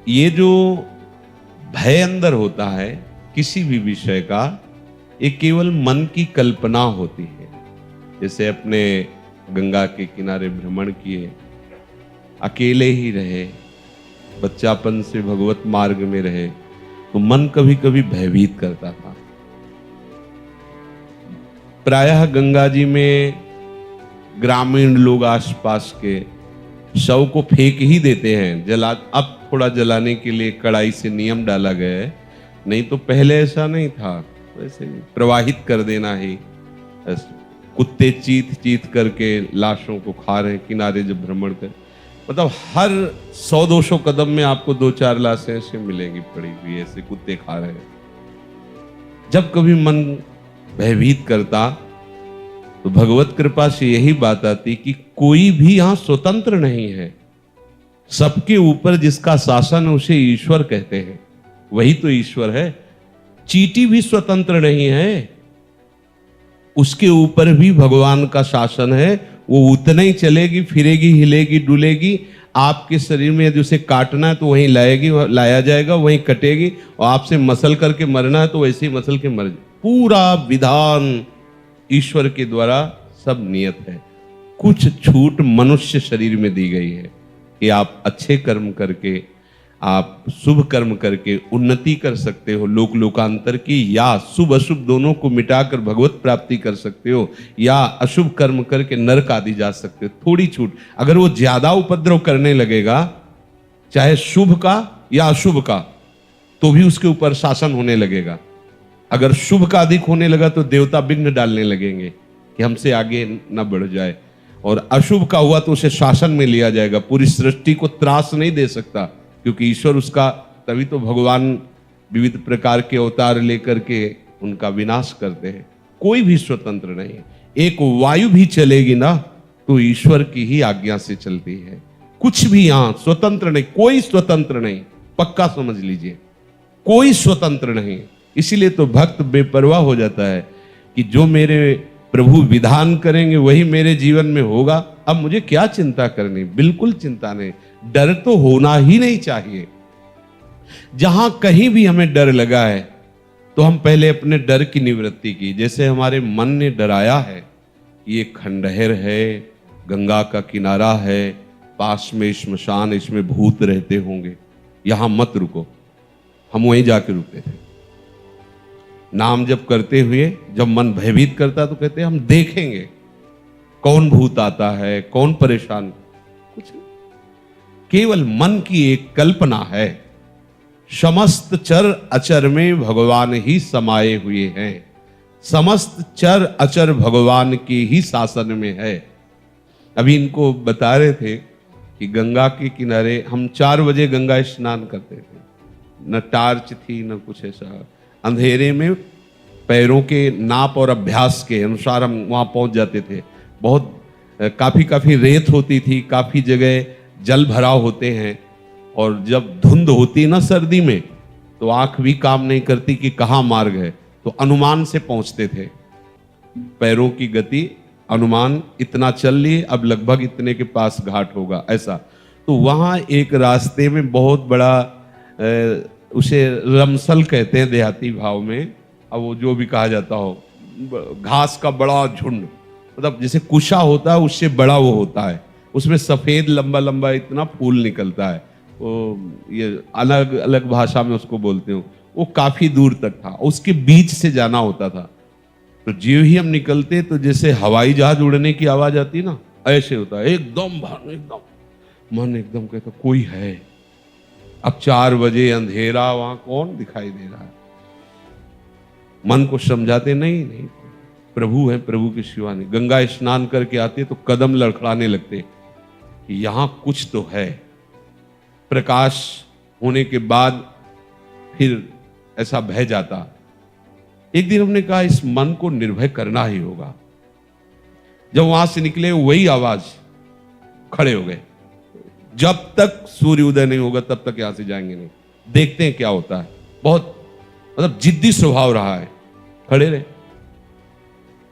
ये जो भय अंदर होता है किसी भी विषय का, ये केवल मन की कल्पना होती है। जैसे अपने गंगा के किनारे भ्रमण किए, अकेले ही रहे, बच्चापन से भगवत मार्ग में रहे, तो मन कभी कभी भयभीत करता था। प्रायः गंगा जी में ग्रामीण लोग आसपास के शव को फेंक ही देते हैं, अब थोड़ा जलाने के लिए कड़ाई से नियम डाला गया है, नहीं तो पहले ऐसा नहीं था। वैसे प्रवाहित कर देना ही, कुत्ते चीत चीत करके लाशों को खा रहे हैं किनारे जब भ्रमण कर, मतलब हर 100-200 कदम में आपको 2-4 लाशें ऐसे मिलेंगी पड़ी हुई, ऐसे कुत्ते खा रहे हैं। जब कभी मन भयभीत करता तो भगवत कृपा से यही बात आती कि कोई भी यहां स्वतंत्र नहीं है, सबके ऊपर जिसका शासन उसे ईश्वर कहते हैं, वही तो ईश्वर है। चींटी भी स्वतंत्र नहीं है, उसके ऊपर भी भगवान का शासन है, वो उतना ही चलेगी, फिरेगी, हिलेगी, डुलेगी। आपके शरीर में यदि उसे काटना है तो वहीं लाया जाएगा, वहीं कटेगी, और आपसे मसल करके मरना है तो वैसे ही मसल के मर जाए। पूरा विधान ईश्वर के द्वारा सब नियत है। कुछ छूट मनुष्य शरीर में दी गई है कि आप अच्छे कर्म करके, आप शुभ कर्म करके उन्नति कर सकते हो लोक लोकांतर की, या शुभ अशुभ दोनों को मिटाकर भगवत प्राप्ति कर सकते हो, या अशुभ कर्म करके नरक आदि जा सकते हो। थोड़ी छूट, अगर वो ज्यादा उपद्रव करने लगेगा, चाहे शुभ का या अशुभ का, तो भी उसके ऊपर शासन होने लगेगा। अगर शुभ का अधिक होने लगा तो देवता विघ्न डालने लगेंगे कि हमसे आगे न बढ़ जाए, और अशुभ का हुआ तो उसे शासन में लिया जाएगा। पूरी सृष्टि को त्रास नहीं दे सकता, क्योंकि ईश्वर उसका, तभी तो भगवान विविध प्रकार के अवतार लेकर के उनका विनाश करते हैं। कोई भी स्वतंत्र नहीं है। एक वायु भी चलेगी ना तो ईश्वर की ही आज्ञा से चलती है। कुछ भी यहां स्वतंत्र नहीं, कोई स्वतंत्र नहीं, पक्का समझ लीजिए, कोई स्वतंत्र नहीं। इसीलिए तो भक्त बेपरवाह हो जाता है कि जो मेरे प्रभु विधान करेंगे वही मेरे जीवन में होगा, अब मुझे क्या चिंता करनी। बिल्कुल चिंता नहीं, डर तो होना ही नहीं चाहिए। जहां कहीं भी हमें डर लगा है तो हम पहले अपने डर की निवृत्ति की। जैसे हमारे मन ने डराया है, ये खंडहर है, गंगा का किनारा है, पास में श्मशान, इसमें भूत रहते होंगे, यहां मत रुको। हम वहीं जाके रुकते थे। नाम जप करते हुए जब मन भयभीत करता तो कहते हम देखेंगे कौन भूत आता है, कौन परेशान। कुछ नहीं, केवल मन की एक कल्पना है। समस्त चर अचर में भगवान ही समाये हुए हैं, समस्त चर अचर भगवान के ही शासन में है। अभी इनको बता रहे थे कि गंगा के किनारे हम 4 बजे गंगा स्नान करते थे, न टार्च थी न कुछ ऐसा, अंधेरे में पैरों के नाप और अभ्यास के अनुसार हम वहां पहुंच जाते थे। बहुत काफी रेत होती थी, काफी जगह जल भराव होते हैं, और जब धुंध होती ना सर्दी में तो आंख भी काम नहीं करती कि कहाँ मार्ग है, तो अनुमान से पहुंचते थे। पैरों की गति अनुमान, इतना चल लिए, अब लगभग इतने के पास घाट होगा, ऐसा। तो वहां एक रास्ते में बहुत बड़ा उसे रमसल कहते हैं देहाती भाव में, अब वो जो भी कहा जाता हो, घास का बड़ा झुंड, मतलब जैसे कुशा होता है उससे बड़ा वो होता है, उसमें सफेद लंबा लंबा इतना फूल निकलता है, वो ये अलग अलग भाषा में उसको बोलते हो। वो काफी दूर तक था, उसके बीच से जाना होता था। तो जो ही हम निकलते तो जैसे हवाई जहाज उड़ने की आवाज आती ना, ऐसे होता है, एकदम मन एकदम कहता कोई है। अब 4 बजे अंधेरा, वहां कौन दिखाई दे रहा है। मन को समझाते नहीं प्रभु है, प्रभु के सिवा नहीं। गंगा स्नान करके आते तो कदम लड़खड़ाने लगते कि यहां कुछ तो है। प्रकाश होने के बाद फिर ऐसा भय जाता। एक दिन हमने कहा इस मन को निर्भय करना ही होगा। जब वहां से निकले वही आवाज, खड़े हो गए। जब तक सूर्य उदय नहीं होगा तब तक यहां से जाएंगे नहीं, देखते हैं क्या होता है। बहुत मतलब जिद्दी स्वभाव रहा है, खड़े रहे।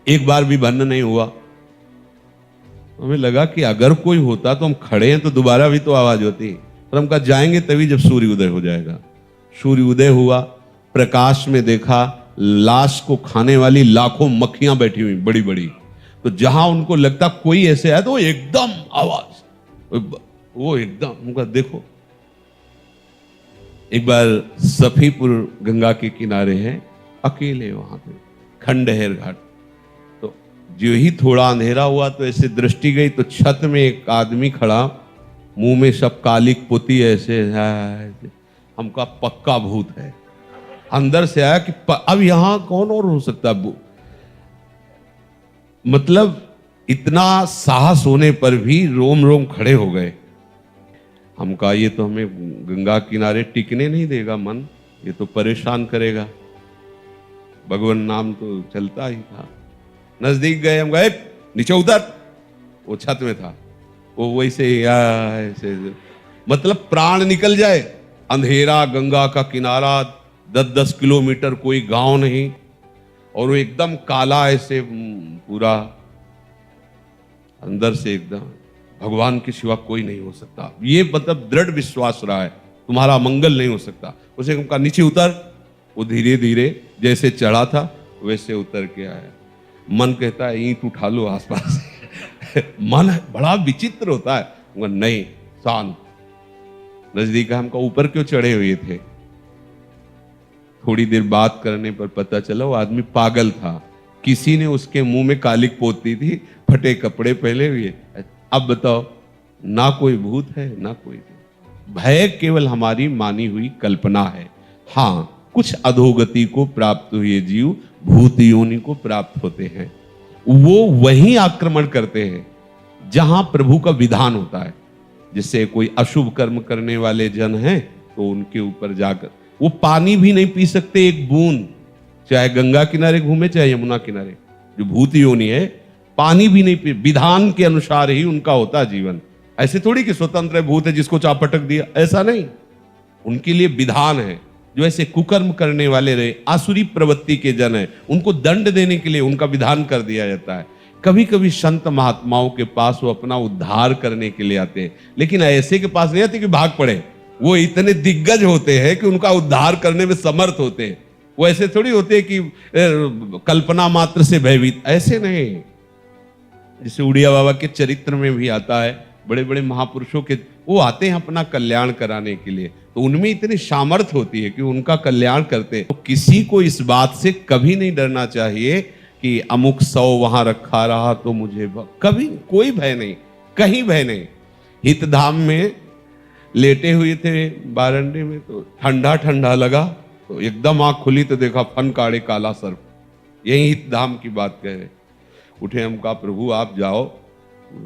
एक बार भी बंद नहीं हुआ। हमें लगा कि अगर कोई होता तो हम खड़े हैं तो दोबारा भी तो आवाज होती। और हम कहा जाएंगे तभी जब सूर्य उदय हो जाएगा। सूर्य उदय हुआ, प्रकाश में देखा लाश को खाने वाली लाखों मक्खियां बैठी हुई बड़ी बड़ी। तो जहां उनको लगता कोई ऐसे आया तो एकदम आवाज, वो एकदम उनका देखो। एक बार सफीपुर गंगा के किनारे हैं, अकेले वहां पे खंडहर घाट। तो जो ही थोड़ा अंधेरा हुआ तो ऐसे दृष्टि गई तो छत में एक आदमी खड़ा, मुंह में सब कालिक पुती ऐसे, हमका पक्का भूत है। अंदर से आया कि अब यहां कौन और हो सकता है। मतलब इतना साहस होने पर भी रोम रोम खड़े हो गए। हम कहा ये तो हमें गंगा किनारे टिकने नहीं देगा मन, ये तो परेशान करेगा। भगवान नाम तो चलता ही था। नजदीक गए, हम गए नीचे उतर, वो छत में था। वो वैसे ऐसे मतलब प्राण निकल जाए। अंधेरा, गंगा का किनारा, 10-10 किलोमीटर, कोई गांव नहीं, और वो एकदम काला ऐसे पूरा, अंदर से एकदम भगवान के सिवा कोई नहीं हो सकता। ये मतलब दृढ़ विश्वास रहा है, तुम्हारा मंगल नहीं हो सकता। उसे कहा नीचे उतर। वो धीरे धीरे जैसे चढ़ा था वैसे उतर के आया। मन कहता है ईंट उठा लो आसपास मन बड़ा विचित्र होता है। नहीं, शांत। नजदीक हमका ऊपर क्यों चढ़े हुए थे। थोड़ी देर बात करने पर पता चला वो आदमी पागल था। किसी ने उसके मुंह में कालिक पोती थी, फटे कपड़े पहले हुए। अब बताओ, ना कोई भूत है ना कोई भय, केवल हमारी मानी हुई कल्पना है। हाँ, कुछ अधोगति को प्राप्त हुए जीव भूत योनि को प्राप्त होते हैं। वो वहीं आक्रमण करते हैं जहां प्रभु का विधान होता है। जैसे कोई अशुभ कर्म करने वाले जन हैं तो उनके ऊपर जाकर वो पानी भी नहीं पी सकते एक बूंद, चाहे गंगा किनारे घूमे चाहे यमुना किनारे। जो भूत योनि है पानी भी नहीं पी, विधान के अनुसार ही उनका होता जीवन। ऐसे थोड़ी कि स्वतंत्र भूत है जिसको चापटक दिया, ऐसा नहीं। उनके लिए विधान है। जो ऐसे कुकर्म करने वाले रहे, आसुरी प्रवृत्ति के जन है, उनको दंड देने के लिए उनका विधान कर दिया जाता है। कभी कभी संत महात्माओं के पास वो अपना उद्धार करने के लिए आते हैं, लेकिन ऐसे के पास नहीं आते कि भाग पड़े। वो इतने दिग्गज होते हैं कि उनका उद्धार करने में समर्थ होते हैं। वो ऐसे थोड़ी होते हैं कि कल्पना मात्र से भयभीत, ऐसे नहीं। जैसे उड़िया बाबा के चरित्र में भी आता है, बड़े बड़े महापुरुषों के वो आते हैं अपना कल्याण कराने के लिए, तो उनमें इतनी सामर्थ्य होती है कि उनका कल्याण करते हैं। तो किसी को इस बात से कभी नहीं डरना चाहिए कि अमुक 100 वहां रखा रहा तो मुझे कभी कोई भय नहीं, कहीं भय नहीं। हितधाम में लेटे हुए थे बारंडे में, तो ठंडा ठंडा लगा, तो एकदम आंख खुली तो देखा फन काड़े काला सर्प। यही हितधाम की बात कह रहे। उठे, हम कहा प्रभु आप जाओ।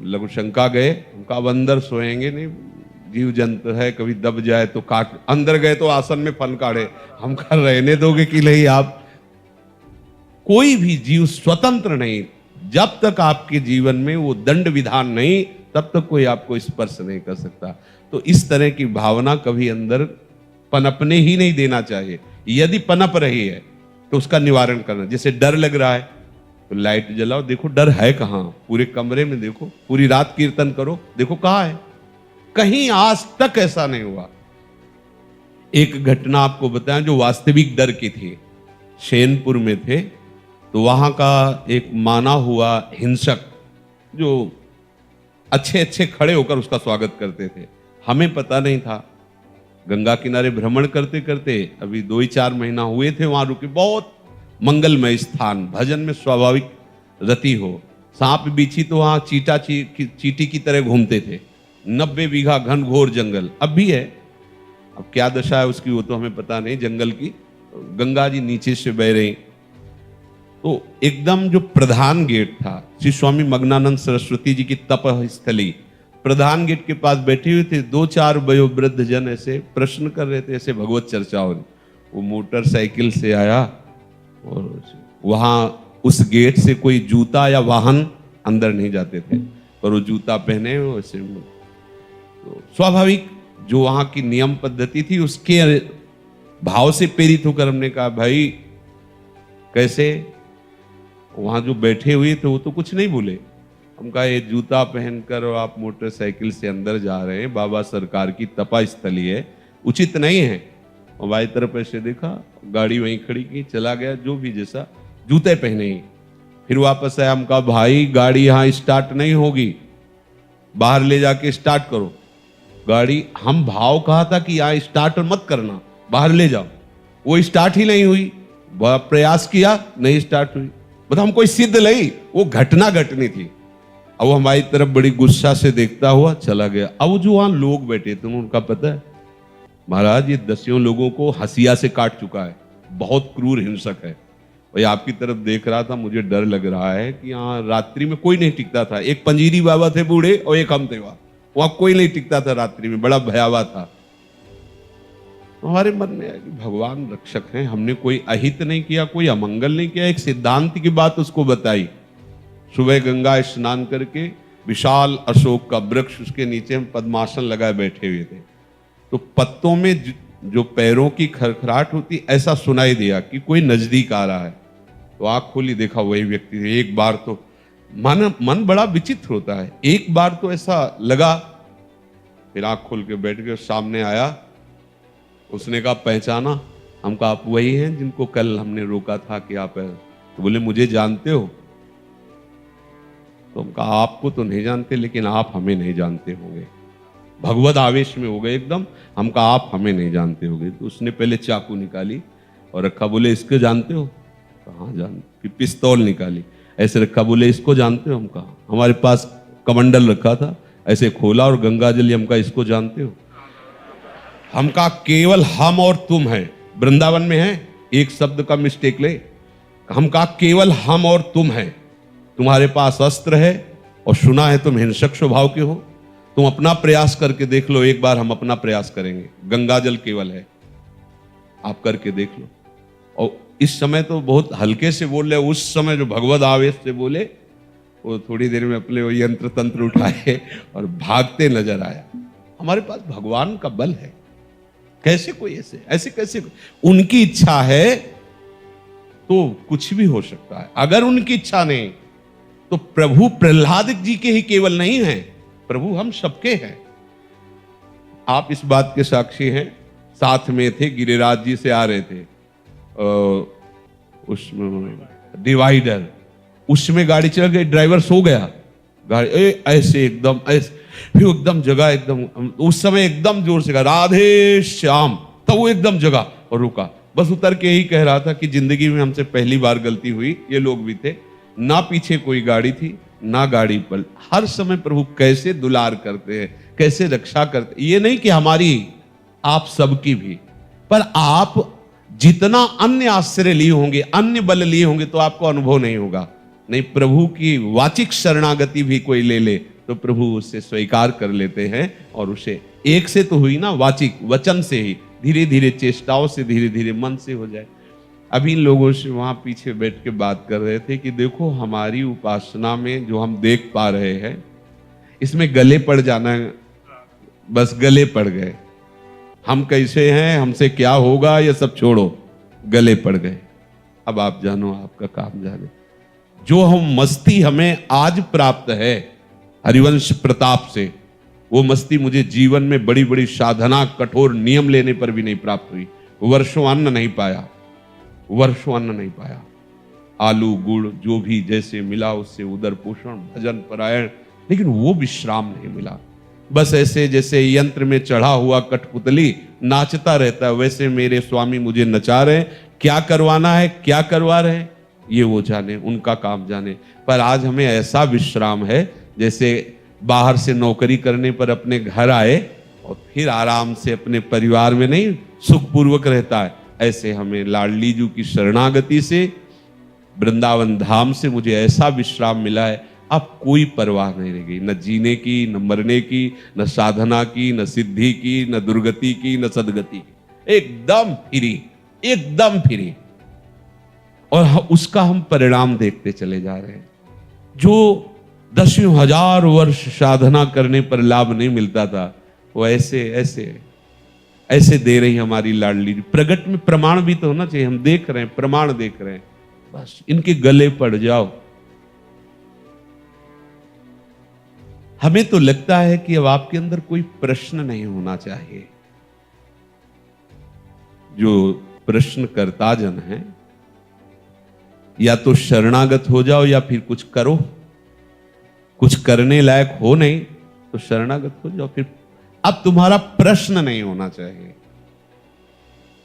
लघु शंका गए, हम कहा अब अंदर सोएंगे नहीं, जीव जंतु है, कभी दब जाए तो काट। अंदर गए तो आसन में फन काढ़े। हम कहा रहने दोगे कि नहीं आप। कोई भी जीव स्वतंत्र नहीं। जब तक आपके जीवन में वो दंड विधान नहीं, तब तक कोई आपको स्पर्श नहीं कर सकता। तो इस तरह की भावना कभी अंदर पनपने ही नहीं देना चाहिए। यदि पनप रही है तो उसका निवारण करना। जैसे डर लग रहा है तो लाइट जलाओ, देखो डर है कहां। पूरे कमरे में देखो, पूरी रात कीर्तन करो, देखो कहां है। कहीं आज तक ऐसा नहीं हुआ। एक घटना आपको बताएं जो वास्तविक डर की थी। शेनपुर में थे, तो वहां का एक माना हुआ हिंसक जो अच्छे अच्छे खड़े होकर उसका स्वागत करते थे। हमें पता नहीं था। गंगा किनारे भ्रमण करते करते अभी 2-4 महीना हुए थे वहां रुके। बहुत मंगलमय स्थान, भजन में स्वाभाविक रति हो। सांप बिच्छी तो वहां चीटी की तरह घूमते थे। 90 बीघा घन घोर जंगल अब भी है। अब क्या दशा है उसकी वो तो हमें पता नहीं जंगल की। गंगा जी नीचे से बह रही, तो एकदम जो प्रधान गेट था, श्री स्वामी मग्नानंद सरस्वती जी की तप स्थली, प्रधान गेट के पास बैठे हुए थे 2-4 वयोवृद्ध जन ऐसे प्रश्न कर रहे थे, ऐसे भगवत चर्चा हो रही। वो मोटरसाइकिल से आया और वहां उस गेट से कोई जूता या वाहन अंदर नहीं जाते थे, पर वो जूता पहने वैसे। तो स्वाभाविक जो वहां की नियम पद्धति थी उसके भाव से प्रेरित होकर हमने कहा भाई कैसे। वहां जो बैठे हुए थे वो तो कुछ नहीं बोले। हम कहा ये जूता पहनकर और आप मोटरसाइकिल से अंदर जा रहे हैं, बाबा सरकार की तपा स्थली है, उचित नहीं है। और बाई तरफ ऐसे देखा, गाड़ी वहीं खड़ी की, चला गया, जो भी जैसा, जूते पहने ही। फिर वापस आया, हम कहा भाई गाड़ी यहाँ स्टार्ट नहीं होगी, बाहर ले जाके स्टार्ट करो गाड़ी। हम भाव कहा था कि यहाँ स्टार्ट मत करना, बाहर ले जाओ, वो स्टार्ट ही नहीं हुई। बड़ा प्रयास किया, नहीं स्टार्ट हुई। मतलब हम कोई सिद्ध नहीं, वो घटना घटनी थी। अब वो हमारी तरफ बड़ी गुस्सा से देखता हुआ चला गया। अब जो वहां लोग बैठे थे उनका पता है, महाराज ये दसियों लोगों को हंसिया से काट चुका है, बहुत क्रूर हिंसक है। भाई आपकी तरफ देख रहा था, मुझे डर लग रहा है कि यहाँ रात्रि में कोई नहीं टिकता था। एक पंजीरी बाबा थे बूढ़े और एक हम थे, वहां कोई नहीं टिकता था रात्रि में, बड़ा भयावह था। हमारे मन में है कि भगवान रक्षक हैं, हमने कोई अहित नहीं किया, कोई अमंगल नहीं किया, एक सिद्धांत की बात उसको बताई। सुबह गंगा स्नान करके विशाल अशोक का वृक्ष, उसके नीचे हम पद्मासन लगाए बैठे हुए थे, तो पत्तों में जो पैरों की खरखराहट होती ऐसा सुनाई दिया कि कोई नजदीक आ रहा है। तो आंख खोली, देखा वही व्यक्ति थे। एक बार तो मन बड़ा विचित्र होता है, एक बार तो ऐसा लगा, फिर आंख खोल के बैठ गए। सामने आया, उसने कहा पहचाना? हम कहा आप वही हैं जिनको कल हमने रोका था कि आप है। तो बोले मुझे जानते हो? तो हम कहा आपको तो नहीं जानते, लेकिन आप हमें नहीं जानते होंगे। भगवत आवेश में हो गए एकदम। हम कहा आप हमें नहीं जानते होंगे। तो उसने पहले चाकू निकाली और रखा, बोले इसको जानते हो? हाँ जानते। फिर पिस्तौल निकाली, ऐसे रखा, बोले इसको जानते हो? हम कहा हमारे पास कमंडल रखा था, ऐसे खोला और गंगा जल, हम कहा इसको जानते हो? हम कहा केवल हम और तुम हैं, वृंदावन में है, एक शब्द का मिस्टेक ले। हम कहा केवल हम और तुम हैं, तुम्हारे पास अस्त्र है और सुना है तुम हिंसक स्वभाव के हो, तुम अपना प्रयास करके देख लो। एक बार हम अपना प्रयास करेंगे, गंगा जल केवल है, आप करके देख लो। और इस समय तो बहुत हल्के से बोल रहे, उस समय जो भगवत आवेश से बोले, वो थोड़ी देर में अपने वो यंत्र तंत्र उठाए और भागते नजर आया। हमारे पास भगवान का बल है, कैसे कोई ऐसे कैसे, उनकी इच्छा है तो कुछ भी हो सकता है। अगर उनकी इच्छा नहीं तो प्रभु प्रहलाद जी के ही केवल नहीं हैं, प्रभु हम सबके हैं। आप इस बात के साक्षी हैं, साथ में थे, गिरिराज जी से आ रहे थे, उसमें डिवाइडर, उसमें गाड़ी चल गई, ड्राइवर सो गया, गाड़ी ऐसे एकदम ऐसे, फिर एकदम जगह, एकदम उस समय एकदम जोर से कहा राधे श्याम, तब वो एकदम जगह और रुका। बस उतर के ही कह रहा था कि जिंदगी में हमसे पहली बार गलती हुई। ये लोग भी थे, ना पीछे कोई गाड़ी थी ना गाड़ी पर। हर समय प्रभु कैसे दुलार करते हैं, कैसे रक्षा करते, ये नहीं कि हमारी, आप सबकी भी, पर आप जितना अन्य आश्रय लिए होंगे, अन्य बल लिए होंगे, तो आपको अनुभव नहीं होगा। नहीं, प्रभु की वाचिक शरणागति भी कोई ले ले तो प्रभु उससे स्वीकार कर लेते हैं, और उसे एक से तो हुई ना, वाचिक वचन से ही, धीरे धीरे चेष्टाओं से, धीरे धीरे मन से हो जाए। अभी इन लोगों से वहां पीछे बैठ के बात कर रहे थे कि देखो हमारी उपासना में जो हम देख पा रहे हैं, इसमें गले पड़ जाना, बस गले पड़ गए। हम कैसे हैं, हमसे क्या होगा, ये सब छोड़ो, गले पड़ गए। अब आप जानो, आपका काम जाने। जो हम मस्ती हमें आज प्राप्त है हरिवंश प्रताप से, वो मस्ती मुझे जीवन में बड़ी बड़ी साधना, कठोर नियम लेने पर भी नहीं प्राप्त हुई। वर्षों अन्न नहीं पाया, वर्षों अन्न नहीं पाया। आलू गुड़ जो भी जैसे मिला उससे उदर पोषण, भजन परायण, लेकिन वो विश्राम नहीं मिला। बस ऐसे जैसे यंत्र में चढ़ा हुआ कठपुतली नाचता रहता है, वैसे मेरे स्वामी मुझे नचा रहे। क्या करवाना है, क्या करवा रहे हैं, ये वो जाने, उनका काम जाने। पर आज हमें ऐसा विश्राम है जैसे बाहर से नौकरी करने पर अपने घर आए और फिर आराम से अपने परिवार में नहीं सुखपूर्वक रहता है, ऐसे हमें लाडली जी की शरणागति से, वृंदावन धाम से मुझे ऐसा विश्राम मिला है। अब कोई परवाह नहीं रह गई, न जीने की, न मरने की, न साधना की, न सिद्धि की, न दुर्गति की, न सदगति की, एकदम फ्री, एकदम फ्री। और उसका हम परिणाम देखते चले जा रहे हैं। जो दसियों हजार वर्ष साधना करने पर लाभ नहीं मिलता था, वो ऐसे ऐसे ऐसे दे रही हमारी लाडली। प्रगट में प्रमाण भी तो होना चाहिए, हम देख रहे हैं, प्रमाण देख रहे हैं, बस इनके गले पड़ जाओ। हमें तो लगता है कि अब आपके अंदर कोई प्रश्न नहीं होना चाहिए। जो प्रश्नकर्ता जन है, या तो शरणागत हो जाओ या फिर कुछ करो। कुछ करने लायक हो नहीं तो शरणागत हो जाओ। फिर अब तुम्हारा प्रश्न नहीं होना चाहिए।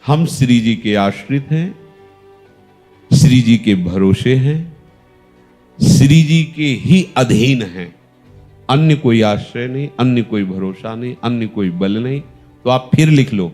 हम श्री जी के आश्रित हैं, श्री जी के भरोसे हैं, श्री जी के ही अधीन हैं। अन्य कोई आश्रय नहीं, अन्य कोई भरोसा नहीं, अन्य कोई बल नहीं। तो आप फिर लिख लो,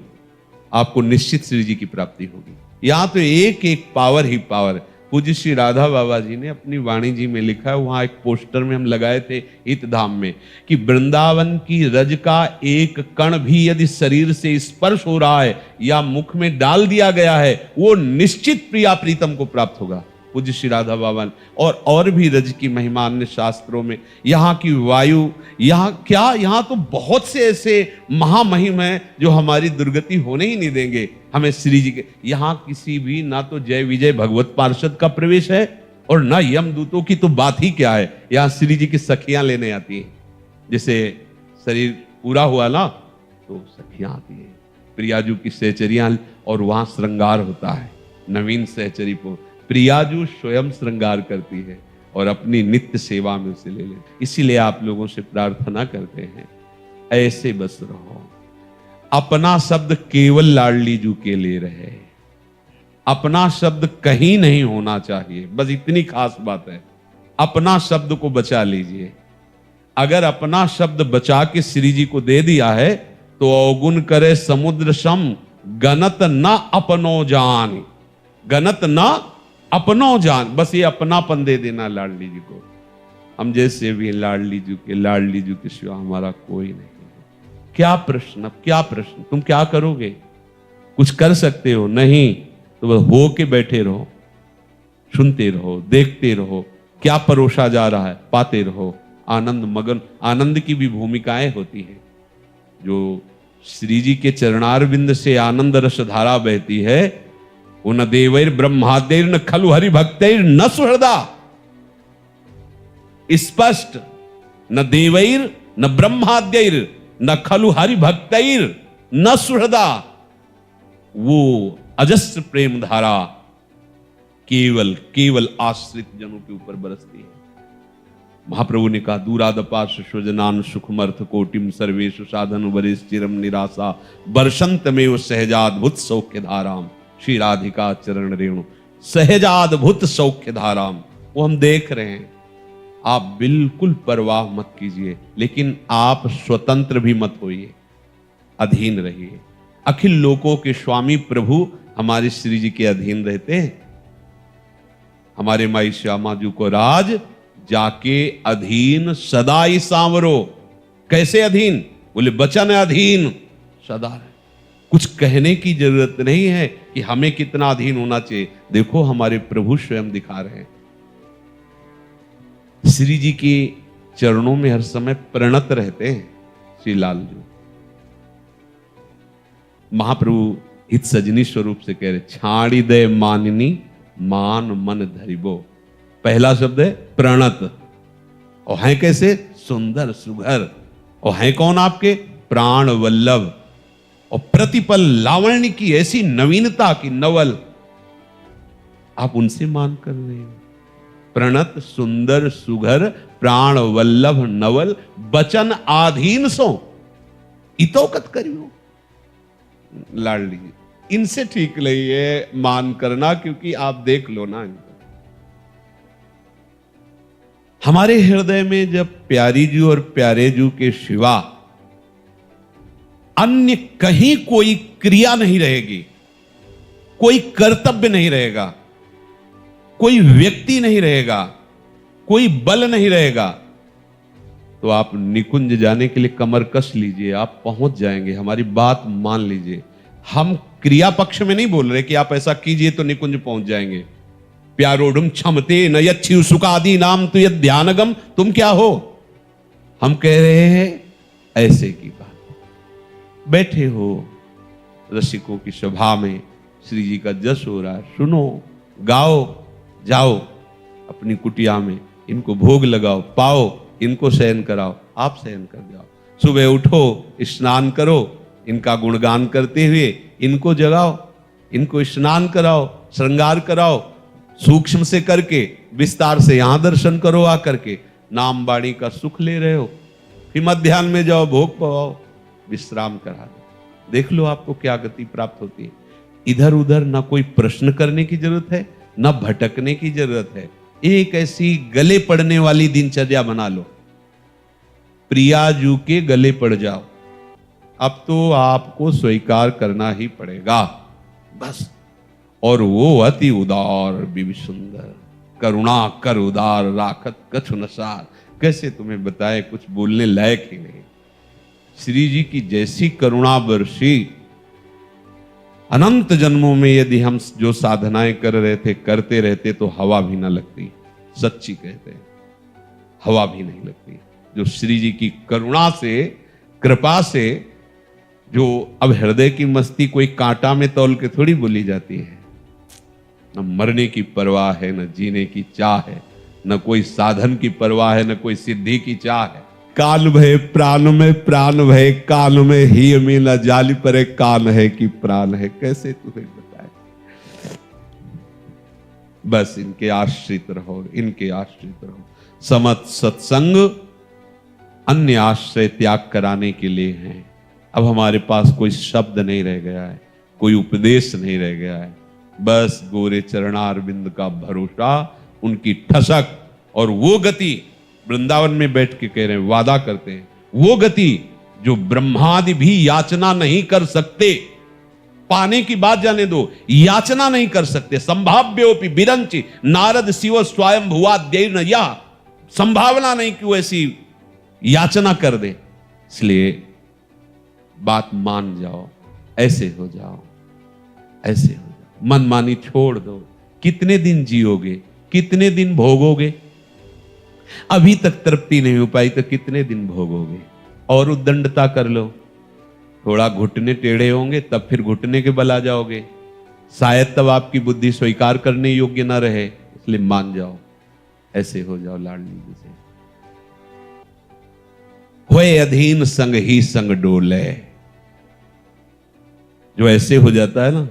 आपको निश्चित श्री जी की प्राप्ति होगी। यहां तो एक एक पावर ही पावर। पूज्य श्री राधा बाबा जी ने अपनी वाणी जी में लिखा है, वहां एक पोस्टर में हम लगाए थे हित धाम में, कि वृंदावन की रज का एक कण भी यदि शरीर से स्पर्श हो रहा है या मुख में डाल दिया गया है, वो निश्चित प्रिया प्रीतम को प्राप्त होगा। पूज्य श्री राधा बाबा ने और भी रज की महिमा अन्य शास्त्रों में, यहाँ की वायु, यहाँ तो बहुत से ऐसे महामहिम हैं जो हमारी दुर्गति होने ही नहीं देंगे हमें श्री जी के। यहाँ किसी भी ना तो जय विजय भगवत पार्षद का प्रवेश है और ना यमदूतों की तो बात ही क्या है। यहाँ श्री जी की सखियां लेने आती हैं। जैसे शरीर पूरा हुआ ना तो सखियां आती है, प्रियाजू की सहचरियां, और वहां श्रृंगार होता है। नवीन सहचरी को प्रियाजू स्वयं श्रृंगार करती है और अपनी नित्य सेवा में उसे ले लेती। इसीलिए आप लोगों से प्रार्थना करते हैं, ऐसे बस रहो। अपना शब्द केवल लाडली जू के लिए रहे, अपना शब्द कहीं नहीं होना चाहिए। बस इतनी खास बात है, अपना शब्द को बचा लीजिए। अगर अपना शब्द बचा के श्री जी को दे दिया है तो अवगुण करे समुद्र सम, गनत न अपनो जान, गनत न अपनो जान। बस ये अपनापन दे देना लाडली जी को। हम जैसे भी लाडली जी के सिवा हमारा कोई नहीं। क्या प्रश्न, अब क्या प्रश्न, तुम क्या करोगे? कुछ कर सकते हो? नहीं, तो बस हो के बैठे रहो, सुनते रहो, देखते रहो, क्या परोसा जा रहा है पाते रहो। आनंद मगन, आनंद की भी भूमिकाएं होती हैं। जो श्री जी के चरणारविंद से आनंद रस धारा बहती है, वो न देवैर ब्रह्मादेर न खलु हरि भक्तैर न सुहृदा। स्पष्ट, न देवैर न ब्रह्माद्यैर न खलु हरि भक्तैर न सुहृदा। वो अजस्र प्रेम धारा केवल आश्रित जनों के ऊपर बरसती है। महाप्रभु ने कहा, दूरादपाश स्वजनान सुखमर्थ कोटिम सर्वेशु साधन वरिष्ठ चिरम निराशा बरसंत में वो सहजाद्भुत सौख्य धाराम। श्री राधिका चरण रेणु सहजाद्भुत सौख्य धाराम। वो हम देख रहे हैं। आप बिल्कुल परवाह मत कीजिए, लेकिन आप स्वतंत्र भी मत होइए, अधीन रहिए। अखिल लोकों के स्वामी प्रभु हमारे श्री जी के अधीन रहते हैं। हमारे माई श्यामा जी को राज जाके अधीन सदाई सांवरो। कैसे अधीन? बोले बचन अधीन सदा है। कुछ कहने की जरूरत नहीं है कि हमें कितना अधीन होना चाहिए। देखो हमारे प्रभु स्वयं दिखा रहे हैं। श्री जी के चरणों में हर समय प्रणत रहते हैं श्री लाल जी। महाप्रभु हित सजनी स्वरूप से कह रहे, छाड़ी दे माननी मान मन धरिबो। पहला शब्द है प्रणत, और हैं कैसे? सुंदर सुघर। और हैं कौन आपके? प्राण वल्लभ। और प्रतिपल लावण्य की ऐसी नवीनता की नवल, आप उनसे मान कर रहे हो। प्रणत सुंदर सुघर प्राण वल्लभ नवल बचन आधीन सो इतोकत करियो। लाडली इनसे ठीक नहीं है मान करना, क्योंकि आप देख लो ना इनको। हमारे हृदय में जब प्यारी जू और प्यारे जू के सिवा अन्य कहीं कोई क्रिया नहीं रहेगी, कोई कर्तव्य नहीं रहेगा, कोई व्यक्ति नहीं रहेगा, कोई बल नहीं रहेगा, तो आप निकुंज जाने के लिए कमर कस लीजिए, आप पहुंच जाएंगे। हमारी बात मान लीजिए। हम क्रिया पक्ष में नहीं बोल रहे कि आप ऐसा कीजिए तो निकुंज पहुंच जाएंगे। प्यारोढ़ क्षमते न यच्छी सुखादि नाम तो यद ध्यानगम। तुम क्या हो? हम कह रहे हैं ऐसे की बात। बैठे हो रसिकों की सभा में, श्री जी का जस हो रहा है, सुनो, गाओ, जाओ अपनी कुटिया में, इनको भोग लगाओ, पाओ, इनको शयन कराओ, आप शयन कर जाओ। सुबह उठो, स्नान करो, इनका गुणगान करते हुए इनको जगाओ, इनको स्नान कराओ, श्रृंगार कराओ, सूक्ष्म से करके, विस्तार से यहां दर्शन करो आकर के, नाम वाणी का सुख ले रहे हो। फिर मध्याह्न में जाओ, भोग पवाओ, विश्राम करा दो। देख लो आपको क्या गति प्राप्त होती है। इधर उधर ना कोई प्रश्न करने की जरूरत है, ना भटकने की जरूरत है। एक ऐसी गले पड़ने वाली दिनचर्या बना लो, प्रियाजू के गले पड़ जाओ। अब तो आपको स्वीकार करना ही पड़ेगा बस। और वो अति उदार विभि सुंदर, करुणा कर उदार राखत कछु नसार। कैसे तुम्हें बताए, कुछ बोलने लायक ही नहीं। श्री जी की जैसी करुणा वर्षी, अनंत जन्मों में यदि हम जो साधनाएं कर रहे थे करते रहते तो हवा भी ना लगती। सच्ची कहते हैं, हवा भी नहीं लगती। जो श्री जी की करुणा से, कृपा से, जो अब हृदय की मस्ती कोई कांटा में तौल के थोड़ी बोली जाती है। न मरने की परवाह है, न जीने की चाह है, न कोई साधन की परवाह है, न कोई सिद्धि की चाह है। काल भय प्राण में, प्राण भय काल में, ही में न जाली परे कान है कि प्राण है। कैसे तुम्हें बताए, बस इनके आश्रित रहो, इनके आश्रित रहो। समत सत्संग अन्य आश्रय त्याग कराने के लिए है। अब हमारे पास कोई शब्द नहीं रह गया है, कोई उपदेश नहीं रह गया है। बस गोरे चरणारविंद का भरोसा, उनकी ठसक, और वो गति वृंदावन में बैठ के कह रहे हैं, वादा करते हैं, वो गति जो ब्रह्मादि भी याचना नहीं कर सकते। पाने की बात जाने दो, याचना नहीं कर सकते। संभाव्योपि बिरंचि नारद शिव स्वयं भुवाद्यैर्न, या संभावना नहीं कि वो ऐसी याचना कर दे। इसलिए बात मान जाओ, ऐसे हो जाओ, ऐसे हो जाओ। मनमानी छोड़ दो। कितने दिन जियोगे, कितने दिन भोगोगे? अभी तक तृप्ति नहीं हो पाई तो कितने दिन भोगोगे? और उद्दंडता कर लो, थोड़ा घुटने टेढ़े होंगे तब फिर घुटने के बल आ जाओगे। शायद तब आपकी बुद्धि स्वीकार करने योग्य ना रहे, इसलिए मान जाओ, ऐसे हो जाओ लाडली जी से। होए अधीन संग ही संग डोले, जो ऐसे हो जाता है ना।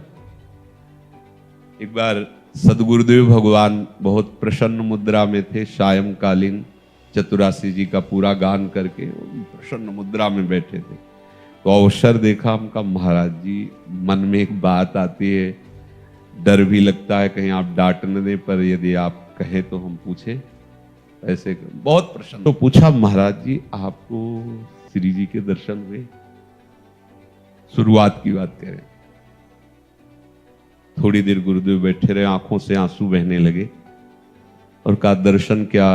एक बार सदगुरुदेव भगवान बहुत प्रसन्न मुद्रा में थे, सायंकालीन चतुरासी जी का पूरा गान करके प्रसन्न मुद्रा में बैठे थे। तो अवसर देखा हमका, महाराज जी मन में एक बात आती है, डर भी लगता है कहीं आप डांट न दें, पर यदि आप कहें तो हम पूछे। ऐसे बहुत प्रसन्न तो पूछा, महाराज जी आपको श्री जी के दर्शन हुए? शुरुआत की बात करें, थोड़ी देर गुरुदेव बैठे रहे, आंखों से आंसू बहने लगे और कहा दर्शन क्या,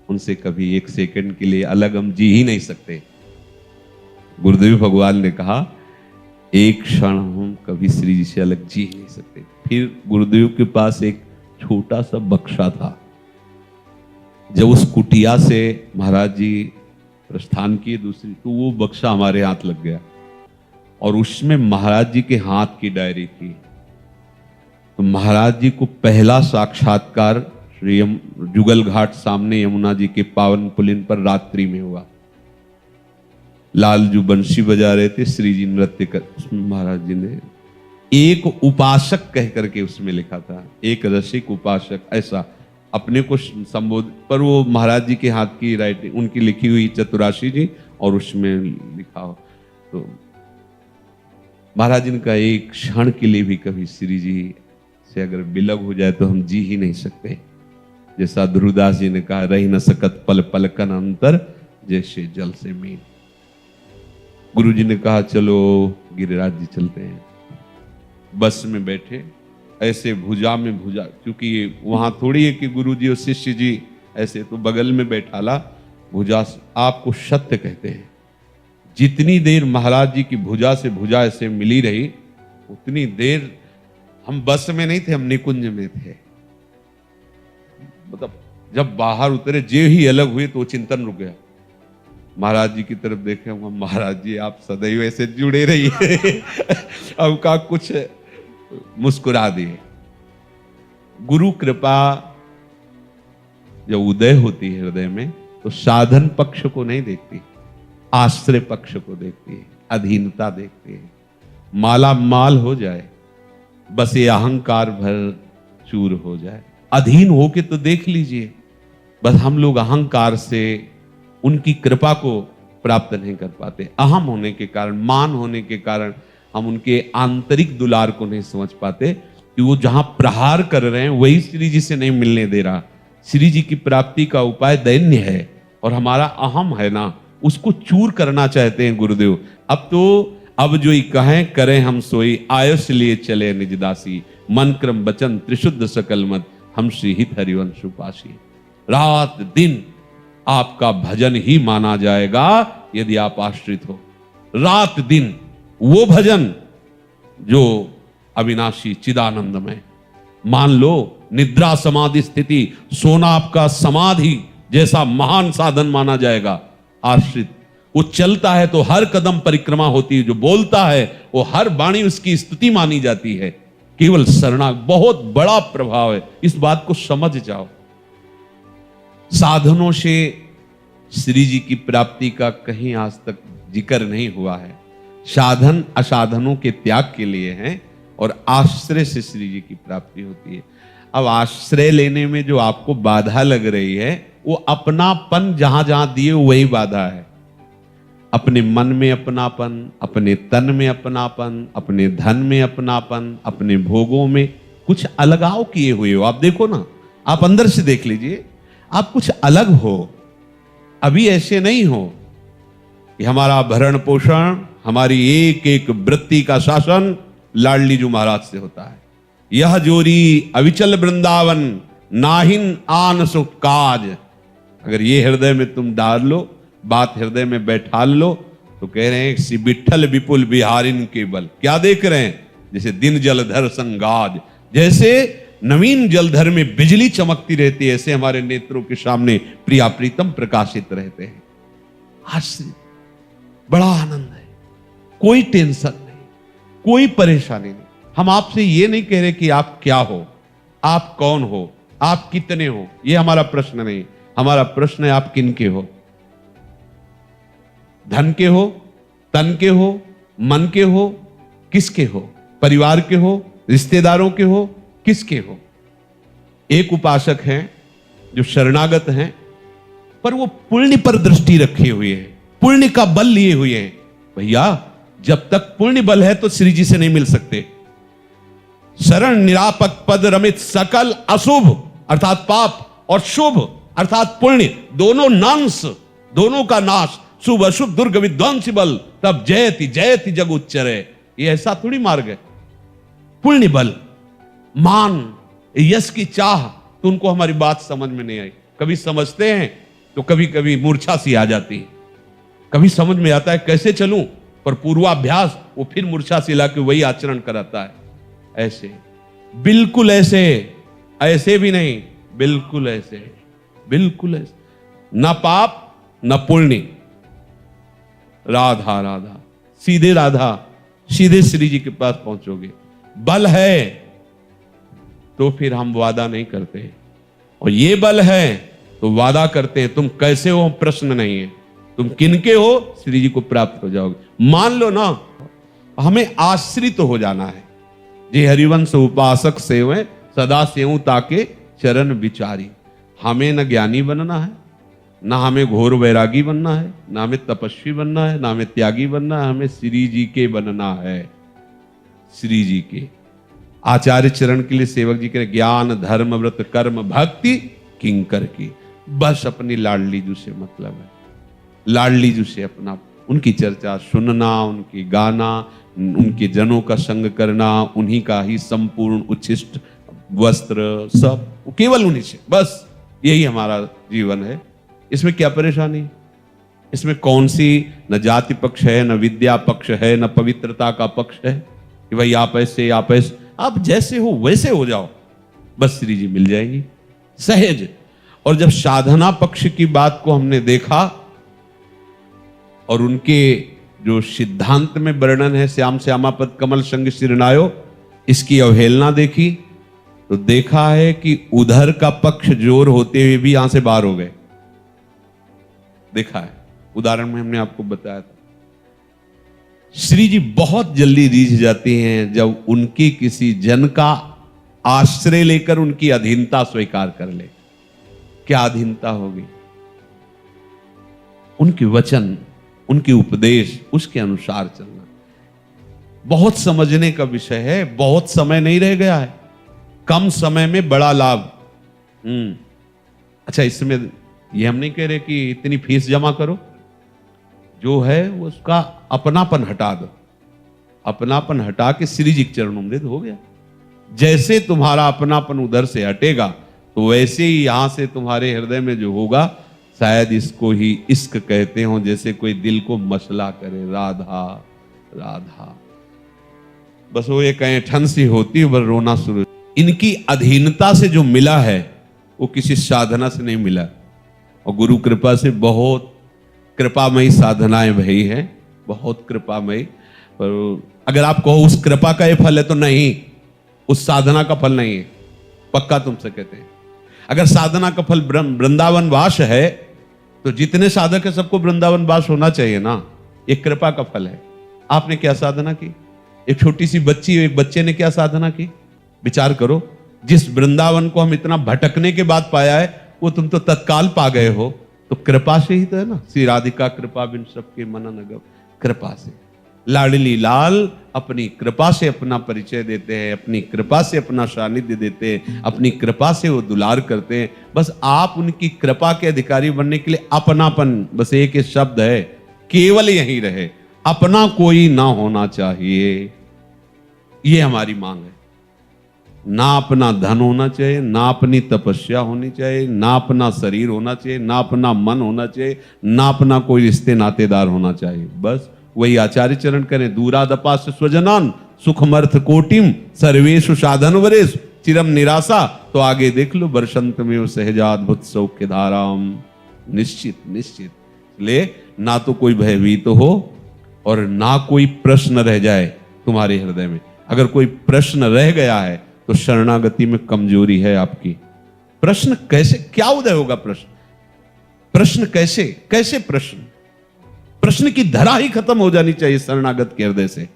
उनसे कभी एक सेकंड के लिए अलग हम जी ही नहीं सकते। गुरुदेव भगवान ने कहा एक क्षण हम कभी श्री जी से अलग जी ही नहीं सकते। फिर गुरुदेव के पास एक छोटा सा बक्सा था। जब उस कुटिया से महाराज जी प्रस्थान किए दूसरी, तो वो बक्सा हमारे हाथ लग गया और उसमें महाराज जी के हाथ की डायरी थी। तो महाराज जी को पहला साक्षात्कार श्री जुगल घाट सामने यमुना जी के पावन पुलिन पर रात्रि में हुआ। लालजू बंशी बजा रहे थे, श्री जी नृत्य कर, उसमें महाराज जी ने एक उपासक कह करके उसमें लिखा था, एक रसिक उपासक, ऐसा अपने को संबोधित, पर वो महाराज जी के हाथ की राइटिंग, उनकी लिखी हुई चतुराशी जी, और उसमें लिखा हो। तो महाराज जी का एक क्षण के लिए भी कभी श्री जी से अगर विलग हो जाए तो हम जी ही नहीं सकते। जैसा ध्रुवदास जी ने कहा, रही न सकत पल पलकन अंतर, जैसे जल से मीन। गुरु जी ने कहा चलो गिरिराज जी चलते हैं। बस में बैठे, ऐसे भुजा में भुजा, क्योंकि वहां थोड़ी है कि गुरु जी और शिष्य जी ऐसे, तो बगल में बैठा ला भुजा। आपको सत्य कहते हैं, जितनी देर महाराज जी की भुजा से भुजा ऐसे मिली रही, उतनी देर हम बस में नहीं थे, हम निकुंज में थे। मतलब जब बाहर उतरे, जे ही अलग हुए तो चिंतन रुक गया। महाराज जी की तरफ देखे, महाराज जी आप सदैव ऐसे जुड़े रहिए। अब का कुछ मुस्कुरा दिए। गुरु कृपा जब उदय होती है हृदय में, तो साधन पक्ष को नहीं देखती, आश्रय पक्ष को देखती है, अधीनता देखती है। माला माल हो जाए, बस ये अहंकार भर चूर हो जाए। अधीन होके तो देख लीजिए, बस हम लोग अहंकार से उनकी कृपा को प्राप्त नहीं कर पाते। अहम होने के कारण, मान होने के कारण हम उनके आंतरिक दुलार को नहीं समझ पाते कि वो जहां प्रहार कर रहे हैं वही श्री जी से नहीं मिलने दे रहा। श्री जी की प्राप्ति का उपाय दैन्य है और हमारा अहम है ना, उसको चूर करना चाहते हैं गुरुदेव। अब जो ही कहें करें हम सोई, आयुष लिए चले निज दासी, मन क्रम वचन त्रिशुद्ध सकल मत, हम श्री हित हरिवंश उपासी। रात दिन आपका भजन ही माना जाएगा यदि आप आश्रित हो। रात दिन वो भजन जो अविनाशी चिदानंदमय। मान लो निद्रा समाधि स्थिति, सोना आपका समाधि जैसा महान साधन माना जाएगा। आश्रित वो चलता है तो हर कदम परिक्रमा होती है, जो बोलता है वो हर वाणी उसकी स्तुति मानी जाती है। केवल शरणा बहुत बड़ा प्रभाव है, इस बात को समझ जाओ। साधनों से श्री जी की प्राप्ति का कहीं आज तक जिक्र नहीं हुआ है। साधन असाधनों के त्याग के लिए हैं और आश्रय से श्री जी की प्राप्ति होती है। अब आश्रय लेने में जो आपको बाधा लग रही है वो अपनापन जहां जहां दिए वही बाधा है। अपने मन में अपनापन, अपने तन में अपनापन, अपने धन में अपनापन, अपने भोगों में कुछ अलगाव किए हुए हो। आप देखो ना, आप अंदर से देख लीजिए, आप कुछ अलग हो। अभी ऐसे नहीं हो कि हमारा भरण पोषण, हमारी एक एक वृत्ति का शासन लाडली जी महाराज से होता है। यह जोरी अविचल वृंदावन, नाहिन आन सुख काज। अगर ये हृदय में तुम डाल लो, बात हृदय में बैठा लो, तो कह रहे हैं श्री विठ्ठल विपुल बिहारिन के बल। क्या देख रहे हैं? जैसे दिन जलधर संगाज, जैसे नवीन जलधर में बिजली चमकती रहती है, ऐसे हमारे नेत्रों के सामने प्रिया प्रीतम प्रकाशित रहते हैं। आश्रित, बड़ा आनंद है, कोई टेंशन नहीं, कोई परेशानी नहीं। हम आपसे ये नहीं कह रहे कि आप क्या हो, आप कौन हो, आप कितने हो, ये हमारा प्रश्न नहीं। हमारा प्रश्न है आप किन के हो। धन के हो, तन के हो, मन के हो, किसके हो? परिवार के हो, रिश्तेदारों के हो, किसके हो? एक उपासक हैं जो शरणागत हैं, पर वो पुण्य पर दृष्टि रखे हुए हैं, पुण्य का बल लिए हुए हैं। भैया जब तक पुण्य बल है तो श्री जी से नहीं मिल सकते। शरण निरापक पद रमित सकल अशुभ अर्थात पाप और शुभ अर्थात पुण्य, दोनों नांश, दोनों का नाश। शुभ अशुभ दुर्ग विध्वंसी बल, तब जयति जयति जग उच्चरे। ये ऐसा थोड़ी मार्ग है। पुण्य बल, मान, यश की चाह, तो उनको हमारी बात समझ में नहीं आई। कभी समझते हैं तो कभी कभी मूर्छा सी आ जाती है, कभी समझ में आता है कैसे चलूं, पर पूर्वाभ्यास वो फिर मूर्छा सी लाके वही आचरण कराता है। ऐसे, बिल्कुल ऐसे, ऐसे भी नहीं, बिल्कुल ऐसे, बिल्कुल ऐसे। न पाप न पुण्य, राधा राधा, सीधे राधा, सीधे श्री जी के पास पहुंचोगे। बल है तो फिर हम वादा नहीं करते, और ये बल है तो वादा करते हैं। तुम कैसे हो प्रश्न नहीं है, तुम किनके हो श्री जी को प्राप्त हो जाओगे। मान लो ना, हमें आश्रित हो जाना है। जे हरिवंश उपासक सेवे सदा सेव ताके चरण विचारी। हमें न ज्ञानी बनना है, ना हमें घोर वैरागी बनना है, ना हमें तपस्वी बनना है, ना हमें त्यागी बनना है, हमें श्री जी के बनना है। श्री जी के आचार्य चरण के लिए सेवक जी के ज्ञान धर्म व्रत कर्म भक्ति किंकर की, बस अपनी लाडली जी से मतलब है। लाडली जी से अपना, उनकी चर्चा सुनना, उनकी गाना, उनके जनों का संग करना, उन्हीं का ही संपूर्ण उच्छिष्ट वस्त्र, सब केवल उन्हीं से, बस यही हमारा जीवन है। इसमें क्या परेशानी? इसमें कौन सी न जाति पक्ष है, न विद्या पक्ष है, न पवित्रता का पक्ष है कि भाई आप ऐसे, आप ऐसे, आप जैसे हो वैसे हो जाओ, बस श्री जी मिल जाएंगी सहज। और जब साधना पक्ष की बात को हमने देखा और उनके जो सिद्धांत में वर्णन है, श्याम श्यामापद कमल संग सिरनायो, इसकी अवहेलना देखी तो देखा है कि उधर का पक्ष जोर होते हुए भी यहां से बाहर हो गए। देखा है, उदाहरण में हमने आपको बताया था। श्री जी बहुत जल्दी रीझ जाती हैं जब उनकी किसी जन का आश्रय लेकर उनकी अधीनता स्वीकार कर ले। क्या अधीनता होगी? उनके वचन, उनके उपदेश, उसके अनुसार चलना बहुत समझने का विषय है। बहुत समय नहीं रह गया है, कम समय में बड़ा लाभ। अच्छा, इसमें ये हम नहीं कह रहे कि इतनी फीस जमा करो, जो है उसका अपनापन हटा दो। अपनापन हटा के श्री जी के चरणों में दे दो, हो गया। जैसे तुम्हारा अपनापन उधर से हटेगा तो वैसे ही यहां से तुम्हारे हृदय में जो होगा, शायद इसको ही इश्क कहते हो। जैसे कोई दिल को मसला करे, राधा राधा, बस वो एक ऐंठन सी होती है, बस रोना शुरू। इनकी अधीनता से जो मिला है वो किसी साधना से नहीं मिला, और गुरु कृपा से बहुत कृपामयी साधनाएं भई हैं, बहुत कृपामयी। पर अगर आप कहो उस कृपा का ये फल है, तो नहीं, उस साधना का फल नहीं है, पक्का तुमसे कहते हैं। अगर साधना का फल वृंदावन वास है, तो जितने साधक है सबको वृंदावन वास होना चाहिए ना। एक कृपा का फल है। आपने क्या साधना की? एक छोटी सी बच्ची, एक बच्चे ने क्या साधना की? विचार करो। जिस वृंदावन को हम इतना भटकने के बाद पाया है, वो तुम तो तत्काल पा गए हो, तो कृपा से ही तो है ना। श्री राधिका कृपा बिन सबके मनन अगम, कृपा से। लाडली लाल अपनी कृपा से अपना परिचय देते हैं, अपनी कृपा से अपना सानिध्य देते हैं, अपनी कृपा से वो दुलार करते हैं। बस आप उनकी कृपा के अधिकारी बनने के लिए अपनापन, बस एक ही शब्द है, केवल यही रहे, अपना कोई ना होना चाहिए। ये हमारी मांग है। ना अपना धन होना चाहिए, ना अपनी तपस्या होनी चाहिए, ना अपना शरीर होना चाहिए, ना अपना मन होना चाहिए, ना अपना कोई रिश्ते नातेदार होना चाहिए। बस वही आचार्य चरण करें। दूरादपास स्वजनान सुखमर्थ कोटिम सर्वेशु साधन वरेश चिरम निराशा। तो आगे देख लो, बरसंत में सहजाद्भुत सौख्य धाराम। निश्चित निश्चित ले, ना तो कोई भयभीत हो और ना कोई प्रश्न रह जाए तुम्हारे हृदय में। अगर कोई प्रश्न रह गया है तो शरणागति में कमजोरी है आपकी। प्रश्न कैसे, क्या उदय होगा? प्रश्न कैसे कैसे? प्रश्न की धरा ही खत्म हो जानी चाहिए शरणागत के हृदय से।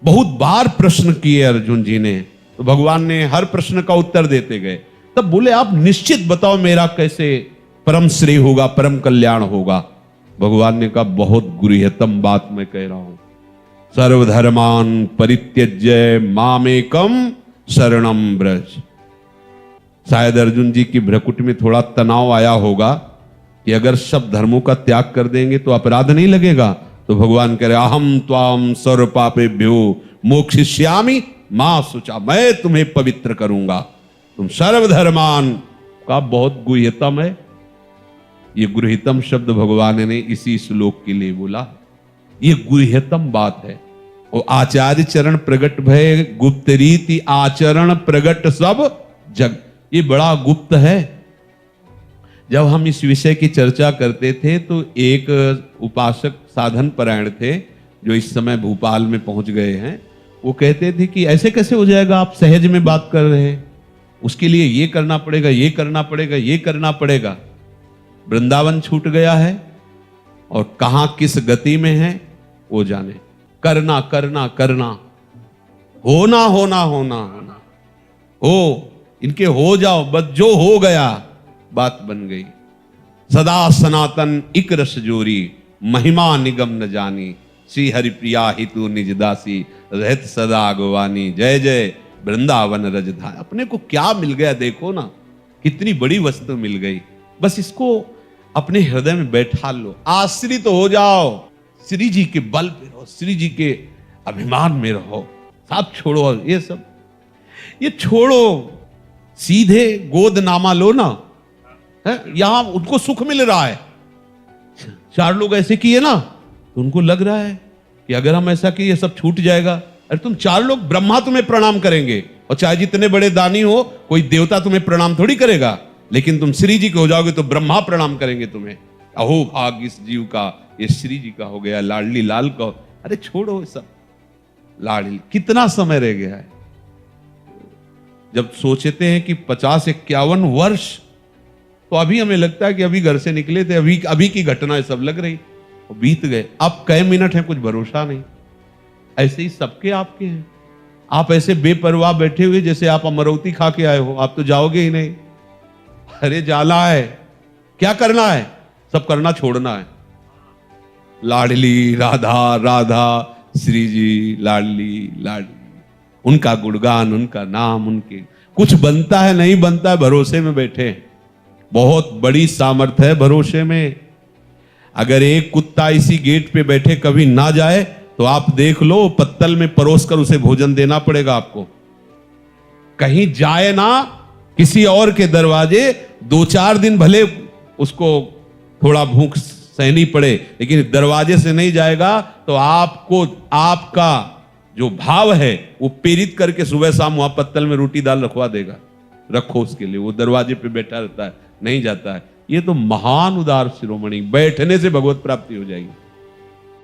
बहुत बार प्रश्न किए अर्जुन जी ने, तो भगवान ने हर प्रश्न का उत्तर देते गए। तब बोले, आप निश्चित बताओ मेरा कैसे परम श्रेय होगा, परम कल्याण होगा। भगवान ने कहा, बहुत गुह्यतम बात मैं कह रहा हूं। सर्वधर्मान परित्यज्य मामेकम शरणम ब्रज। शायद अर्जुन जी की भ्रकुट में थोड़ा तनाव आया होगा कि अगर सब धर्मों का त्याग कर देंगे तो अपराध नहीं लगेगा। तो भगवान कह रहे, अहम त्वाम सर्व पापेभ्यो मोक्षयिष्यामि मां शुचा। मैं तुम्हें पवित्र करूंगा। तुम सर्वधर्मान का बहुत गुह्यतम है। ये गुह्यतम शब्द भगवान ने इसी श्लोक के लिए बोला। ये गुह्यतम बात है। और आचार्य चरण प्रगट भय गुप्त रीति आचरण प्रगट सब जग। ये बड़ा गुप्त है। जब हम इस विषय की चर्चा करते थे तो एक उपासक साधन परायण थे जो इस समय भोपाल में पहुंच गए हैं। वो कहते थे कि ऐसे कैसे हो जाएगा, आप सहज में बात कर रहे हैं, उसके लिए ये करना पड़ेगा, ये करना पड़ेगा, ये करना पड़ेगा। वृंदावन छूट गया है और कहां किस गति में है वो जाने। करना करना करना, होना होना होना होना हो, इनके हो जाओ, बस जो हो गया बात बन गई। सदा सनातन इक रस जोरी महिमा निगम न जानी। श्री हरि प्रिया हितु निज दासी रहत सदा अगवानी। जय जय वृंदावन रजधानी। अपने को क्या मिल गया देखो ना, कितनी बड़ी वस्तु मिल गई। बस इसको अपने हृदय में बैठा लो, आश्रित तो हो जाओ, श्री जी के बल पे रहो, श्री जी के अभिमान में रहो। सब छोड़ो, ये सब ये छोड़ो, सीधे गोदनामा लो ना। यहां उनको सुख मिल रहा है। चार लोग ऐसे किए ना तो उनको लग रहा है कि अगर हम ऐसा किए सब छूट जाएगा। अरे तुम चार लोग, ब्रह्मा तुम्हें प्रणाम करेंगे, और चाहे जितने बड़े दानी हो, कोई देवता तुम्हें प्रणाम थोड़ी करेगा। लेकिन तुम श्री जी के हो जाओगे तो ब्रह्मा प्रणाम करेंगे तुम्हें। अहो भाग इस जीव का, ये श्री जी का हो गया, लाडली लाल का। अरे छोड़ो सब लाडली, कितना समय रह गया है। जब सोचते हैं कि 50-51 वर्ष, तो तो अभी हमें लगता है कि अभी घर से निकले थे, अभी अभी की घटना है, सब लग रही, और बीत गए। अब कई मिनट है, कुछ भरोसा नहीं। ऐसे ही सबके आपके हैं। आप ऐसे बेपरवाह बैठे हुए जैसे आप अमरौती खा के आए हो, आप तो जाओगे ही नहीं। अरे जाला है, क्या करना है? सब करना छोड़ना है। लाडली राधा राधा, श्री जी लाडली लाडली, उनका गुणगान, उनका नाम, उनके कुछ बनता है नहीं बनता है, भरोसे में बैठे। बहुत बड़ी सामर्थ्य है भरोसे में। अगर एक कुत्ता इसी गेट पे बैठे कभी ना जाए तो आप देख लो, पत्तल में परोस कर उसे भोजन देना पड़ेगा आपको। कहीं जाए ना किसी और के दरवाजे, 2-4 दिन भले उसको थोड़ा भूख सहनी पड़े, लेकिन दरवाजे से नहीं जाएगा तो आपको आपका जो भाव है वो प्रेरित करके सुबह शाम वहां पत्तल में रोटी दाल रखवा देगा। रखो उसके लिए, वो दरवाजे पे बैठा रहता है, नहीं जाता है। ये तो महान उदार शिरोमणि, बैठने से भगवत प्राप्ति हो जाएगी।